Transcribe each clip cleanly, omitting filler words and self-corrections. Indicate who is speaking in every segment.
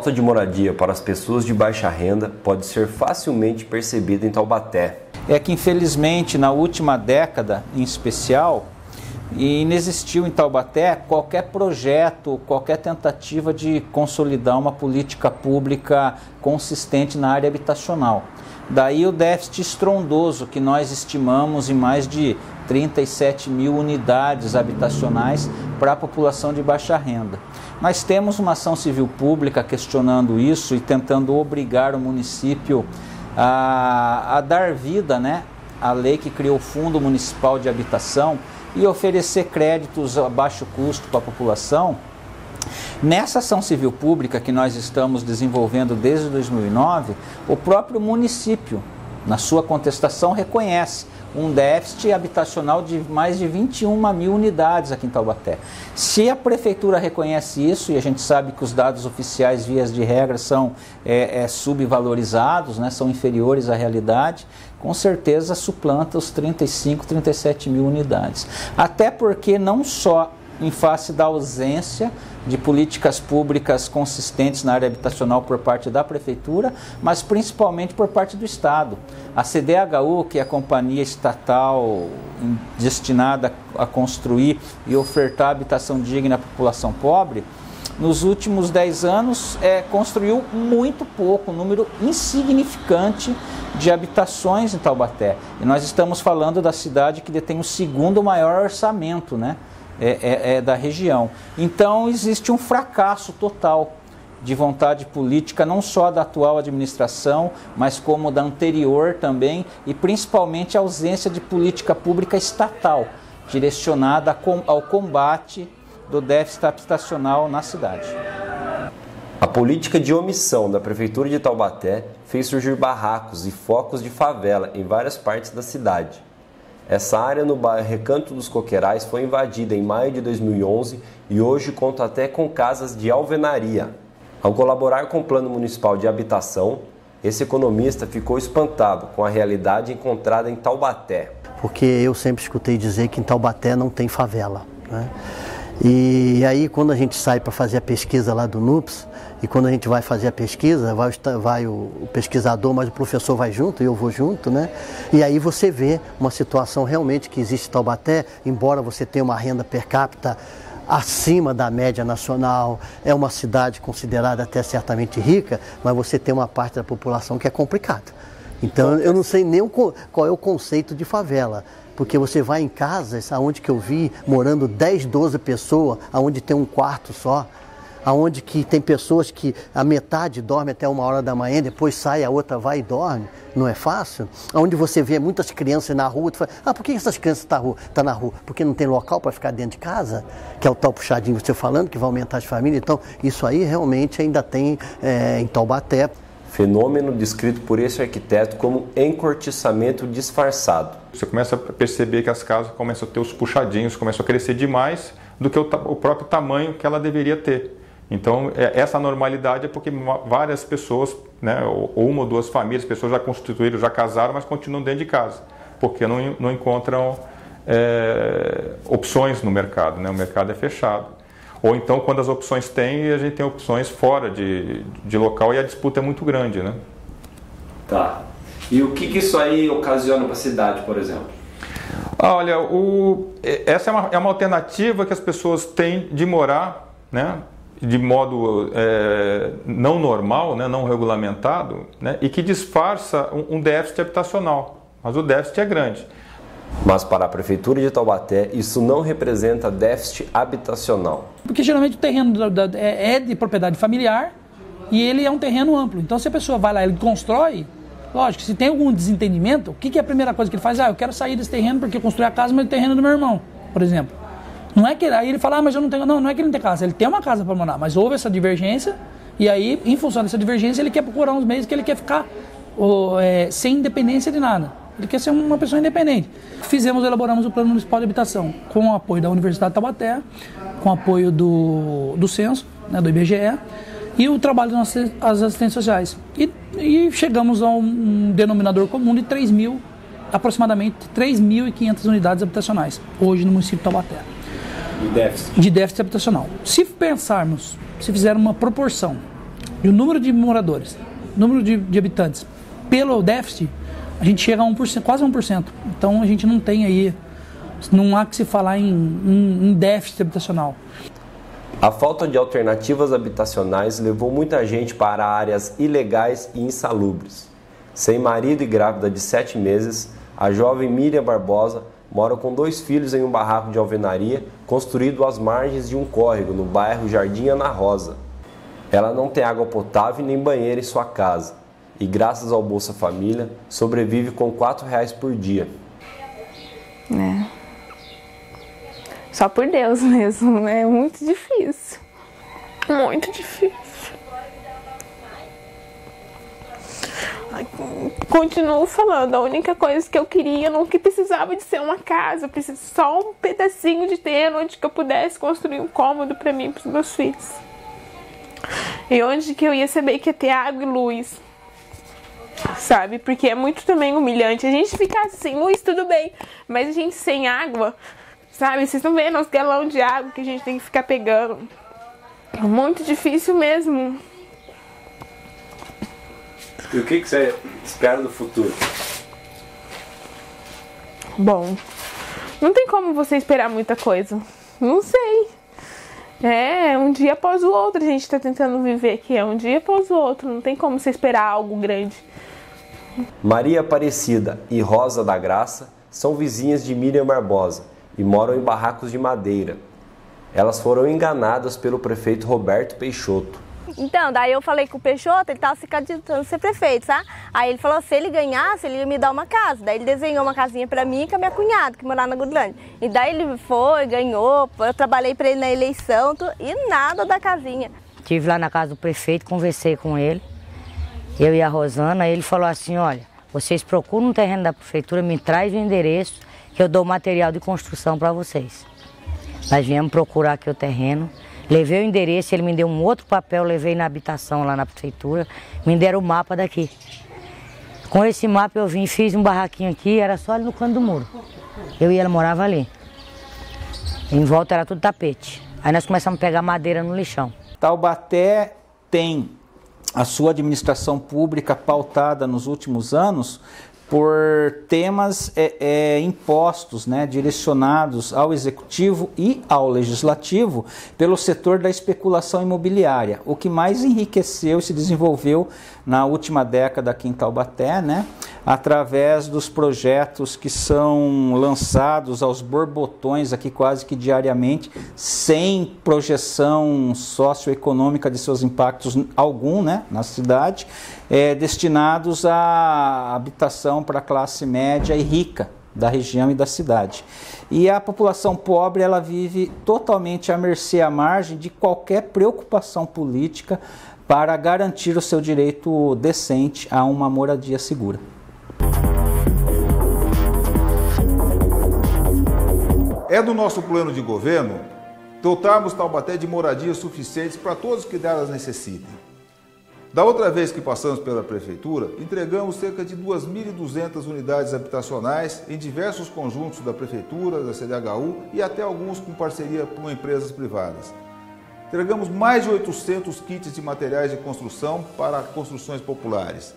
Speaker 1: falta de moradia para as pessoas de baixa renda pode ser facilmente percebida em Taubaté.
Speaker 2: É que infelizmente na última década em especial, inexistiu em Taubaté qualquer projeto, qualquer tentativa de consolidar uma política pública consistente na área habitacional. Daí o déficit estrondoso que nós estimamos em mais de 37 mil unidades habitacionais para a população de baixa renda. Nós temos uma ação civil pública questionando isso e tentando obrigar o município a dar vida, né, à lei que criou o Fundo Municipal de Habitação e oferecer créditos a baixo custo para a população. Nessa ação civil pública que nós estamos desenvolvendo desde 2009, o próprio município, na sua contestação, reconhece um déficit habitacional de mais de 21 mil unidades aqui em Taubaté. Se a prefeitura reconhece isso, e a gente sabe que os dados oficiais, vias de regra, são subvalorizados, né, são inferiores à realidade, com certeza suplanta os 35, 37 mil unidades. Até porque não só em face da ausência de políticas públicas consistentes na área habitacional por parte da Prefeitura, mas principalmente por parte do Estado. A CDHU, que é a companhia estatal destinada a construir e ofertar habitação digna à população pobre, nos últimos 10 anos construiu muito pouco, um número insignificante de habitações em Taubaté. E nós estamos falando da cidade que detém o segundo maior orçamento, né? Da região. Então existe um fracasso total de vontade política, não só da atual administração, mas como da anterior também, e principalmente a ausência de política pública estatal direcionada ao combate do déficit habitacional na cidade.
Speaker 1: A política de omissão da Prefeitura de Taubaté fez surgir barracos e focos de favela em várias partes da cidade. Essa área no bairro Recanto dos Coqueirais foi invadida em maio de 2011 e hoje conta até com casas de alvenaria. Ao colaborar com o Plano Municipal de Habitação, esse economista ficou espantado com a realidade encontrada em Taubaté.
Speaker 3: Porque eu sempre escutei dizer que em Taubaté não tem favela, né? E aí quando a gente sai para fazer a pesquisa lá do NUPS, e quando a gente vai fazer a pesquisa, vai o pesquisador, mas o professor vai junto, e eu vou junto, né? E aí você vê uma situação realmente que existe em Taubaté, embora você tenha uma renda per capita acima da média nacional, é uma cidade considerada até certamente rica, mas você tem uma parte da população que é complicada. Então eu não sei nem qual é o conceito de favela. Porque você vai em casas, aonde que eu vi, morando 10, 12 pessoas, aonde tem um quarto só, aonde que tem pessoas que a metade dorme até 1h da manhã, depois sai, a outra vai e dorme, não é fácil? Aonde você vê muitas crianças na rua, tu fala, por que essas crianças estão na rua? Porque não tem local para ficar dentro de casa? Que é o tal puxadinho você falando, que vai aumentar as famílias. Então, isso aí realmente ainda tem em Taubaté.
Speaker 1: Fenômeno descrito por esse arquiteto como encortiçamento disfarçado.
Speaker 4: Você começa a perceber que as casas começam a ter os puxadinhos, começam a crescer demais do que o próprio tamanho que ela deveria ter. Então, essa normalidade é porque várias pessoas, né, ou uma ou duas famílias, pessoas já constituíram, já casaram, mas continuam dentro de casa, porque não encontram opções no mercado, né? O mercado é fechado. Ou então, quando as opções tem, a gente tem opções fora de local e a disputa é muito grande, né?
Speaker 1: Tá. E o que isso aí ocasiona para a cidade, por exemplo?
Speaker 4: Olha, essa é uma alternativa que as pessoas têm de morar, né, de modo não normal, né, não regulamentado, né, e que disfarça um déficit habitacional. Mas o déficit é grande.
Speaker 1: Mas para a Prefeitura de Taubaté, isso não representa déficit habitacional.
Speaker 5: Porque geralmente o terreno é de propriedade familiar e ele é um terreno amplo. Então se a pessoa vai lá e constrói, lógico, se tem algum desentendimento, o que é a primeira coisa que ele faz? Eu quero sair desse terreno porque eu construí a casa, mas o terreno é do meu irmão, por exemplo. Não é que aí ele fala, mas eu não tenho... Não é que ele não tem casa, ele tem uma casa para morar, mas houve essa divergência e aí, em função dessa divergência, ele quer procurar uns meios que ele quer ficar sem independência de nada. Ele quer ser uma pessoa independente. Elaboramos o Plano Municipal de Habitação com o apoio da Universidade de Taubaté, com o apoio do Censo, né, do IBGE, e o trabalho das assistências sociais. E chegamos a um denominador comum de aproximadamente 3.500 unidades habitacionais, hoje no município de Taubaté.
Speaker 1: De déficit?
Speaker 5: De déficit habitacional. Se fizermos uma proporção e o número de moradores, número de habitantes, pelo déficit, a gente chega a 1%, quase 1%. Então a gente não tem aí, não há que se falar em déficit habitacional.
Speaker 1: A falta de alternativas habitacionais levou muita gente para áreas ilegais e insalubres. Sem marido e grávida de 7 meses, a jovem Miriam Barbosa mora com 2 filhos em um barraco de alvenaria construído às margens de um córrego no bairro Jardim Ana Rosa. Ela não tem água potável nem banheiro em sua casa e, graças ao Bolsa Família, sobrevive com R$4 por dia.
Speaker 6: Só por Deus mesmo, é muito difícil. Muito difícil. Continuo falando, a única coisa que eu queria, não que precisava de ser uma casa, eu preciso só um pedacinho de terreno onde que eu pudesse construir um cômodo para mim e para os meus filhos. E onde que eu ia saber que ia ter água e luz. Sabe? Porque é muito também humilhante. A gente ficar sem luz, tudo bem, mas a gente sem água, sabe? Vocês estão vendo os galões de água que a gente tem que ficar pegando. É muito difícil mesmo.
Speaker 1: E o que você espera do futuro?
Speaker 6: Bom, não tem como você esperar muita coisa. Não sei. Um dia após o outro a gente está tentando viver aqui. É um dia após o outro. Não tem como você esperar algo grande.
Speaker 1: Maria Aparecida e Rosa da Graça são vizinhas de Miriam Barbosa e moram em barracos de madeira. Elas foram enganadas pelo prefeito Roberto Peixoto.
Speaker 7: Então, daí eu falei com o Peixoto, ele estava se candidatando a ser prefeito, sabe? Aí ele falou, se ele ganhasse, ele ia me dar uma casa. Daí ele desenhou uma casinha pra mim e com a minha cunhada, que morava na Gudlândia. E daí ele foi, ganhou, eu trabalhei pra ele na eleição e nada da casinha.
Speaker 8: Estive lá na casa do prefeito, conversei com ele, eu e a Rosana, ele falou assim, olha, vocês procuram um terreno da prefeitura, me traz o endereço, que eu dou material de construção para vocês. Nós viemos procurar aqui o terreno. Levei o endereço, ele me deu um outro papel, levei na habitação lá na prefeitura, me deram o mapa daqui. Com esse mapa eu vim, fiz um barraquinho aqui, era só ali no canto do muro. Eu e ela morava ali. Em volta era tudo tapete. Aí nós começamos a pegar madeira no lixão.
Speaker 2: Taubaté tem a sua administração pública pautada nos últimos anos por temas impostos, direcionados ao executivo e ao legislativo pelo setor da especulação imobiliária, o que mais enriqueceu e se desenvolveu na última década aqui em Taubaté, através dos projetos que são lançados aos borbotões aqui quase que diariamente, sem projeção socioeconômica de seus impactos algum, na cidade, destinados à habitação para a classe média e rica da região e da cidade. E a população pobre, ela vive totalmente à mercê, à margem de qualquer preocupação política para garantir o seu direito decente a uma moradia segura.
Speaker 9: É do nosso plano de governo dotarmos Taubaté de moradias suficientes para todos que delas necessitem. Da outra vez que passamos pela prefeitura, entregamos cerca de 2.200 unidades habitacionais em diversos conjuntos da prefeitura, da CDHU e até alguns com parceria com empresas privadas. Entregamos mais de 800 kits de materiais de construção para construções populares.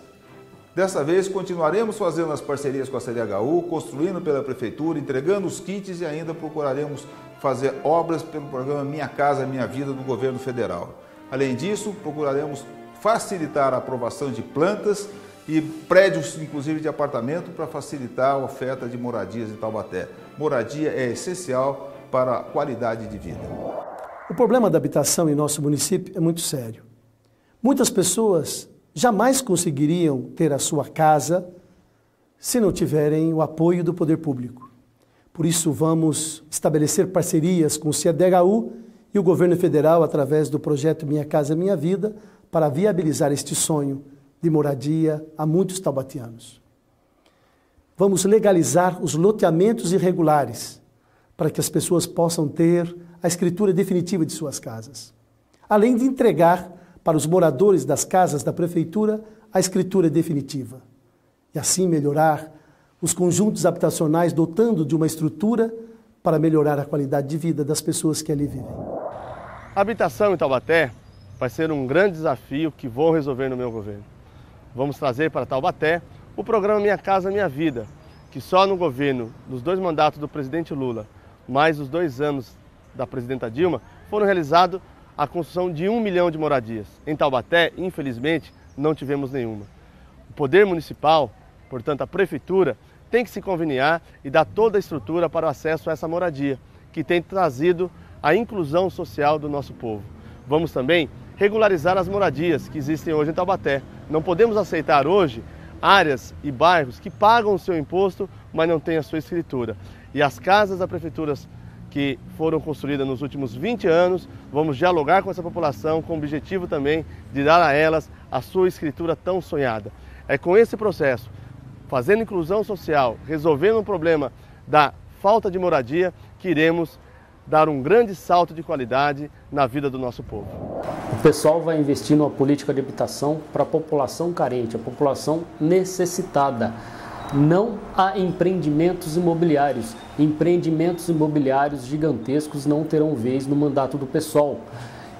Speaker 9: Dessa vez, continuaremos fazendo as parcerias com a CDHU, construindo pela prefeitura, entregando os kits e ainda procuraremos fazer obras pelo programa Minha Casa Minha Vida do governo federal. Além disso, procuraremos facilitar a aprovação de plantas e prédios, inclusive de apartamento, para facilitar a oferta de moradias em Taubaté. Moradia é essencial para a qualidade de vida.
Speaker 10: O problema da habitação em nosso município é muito sério. Muitas pessoas jamais conseguiriam ter a sua casa se não tiverem o apoio do poder público. Por isso, vamos estabelecer parcerias com o CDHU e o governo federal através do projeto Minha Casa Minha Vida para viabilizar este sonho de moradia a muitos taubatianos. Vamos legalizar os loteamentos irregulares para que as pessoas possam ter a escritura definitiva de suas casas, além de entregar para os moradores das casas da prefeitura a escritura definitiva e assim melhorar os conjuntos habitacionais, dotando de uma estrutura para melhorar a qualidade de vida das pessoas que ali vivem.
Speaker 11: A habitação em Taubaté, vai ser um grande desafio que vou resolver no meu governo. Vamos trazer para Taubaté o programa Minha Casa Minha Vida, que só no governo, nos 2 mandatos do presidente Lula, mais os 2 anos da presidenta Dilma, foram realizados a construção de 1 milhão de moradias. Em Taubaté, infelizmente, não tivemos nenhuma. O poder municipal, portanto a prefeitura, tem que se conveniar e dar toda a estrutura para o acesso a essa moradia, que tem trazido a inclusão social do nosso povo. Vamos também regularizar as moradias que existem hoje em Taubaté. Não podemos aceitar hoje áreas e bairros que pagam o seu imposto, mas não têm a sua escritura. E as casas da prefeitura que foram construídas nos últimos 20 anos, vamos dialogar com essa população com o objetivo também de dar a elas a sua escritura tão sonhada. É com esse processo, fazendo inclusão social, resolvendo o problema da falta de moradia, que iremos dar um grande salto de qualidade na vida do nosso povo.
Speaker 12: O pessoal vai investir numa política de habitação para a população carente, a população necessitada. Não há empreendimentos imobiliários. Empreendimentos imobiliários gigantescos não terão vez no mandato do PSOL.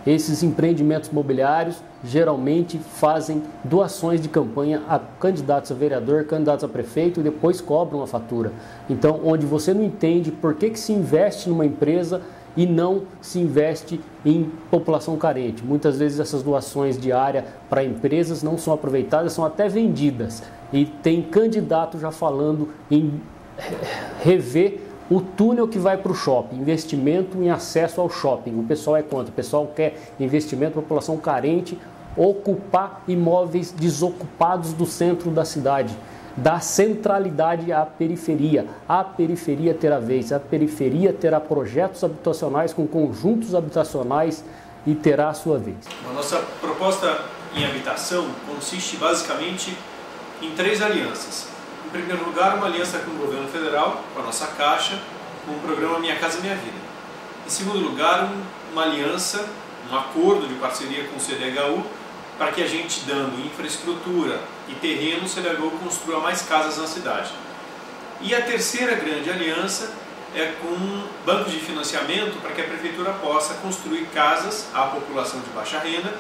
Speaker 12: Esses empreendimentos imobiliários geralmente fazem doações de campanha a candidatos a vereador, candidatos a prefeito e depois cobram a fatura. Então, onde você não entende por que se investe numa empresa e não se investe em população carente. Muitas vezes essas doações de área para empresas não são aproveitadas, são até vendidas. E tem candidato já falando em rever o túnel que vai para o shopping, investimento em acesso ao shopping. O pessoal é contra, o pessoal quer investimento para a população carente, ocupar imóveis desocupados do centro da cidade, dar centralidade à periferia. A periferia terá vez, a periferia terá projetos habitacionais com conjuntos habitacionais e terá a sua vez.
Speaker 13: A nossa proposta em habitação consiste basicamente em 3 alianças. Em primeiro lugar, uma aliança com o governo federal, com a nossa Caixa, com o programa Minha Casa Minha Vida. Em segundo lugar, uma aliança, um acordo de parceria com o CDHU, para que a gente, dando infraestrutura e terreno, o CDHU construa mais casas na cidade. E a terceira grande aliança é com bancos de financiamento para que a Prefeitura possa construir casas à população de baixa renda.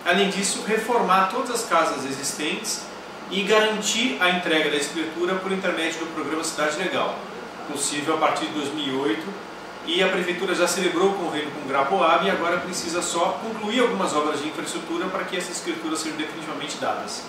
Speaker 13: Além disso, reformar todas as casas existentes e garantir a entrega da escritura por intermédio do programa Cidade Legal, possível a partir de 2008, e a Prefeitura já celebrou o convênio com o Grapoab e agora precisa só concluir algumas obras de infraestrutura para que essas escrituras sejam definitivamente dadas.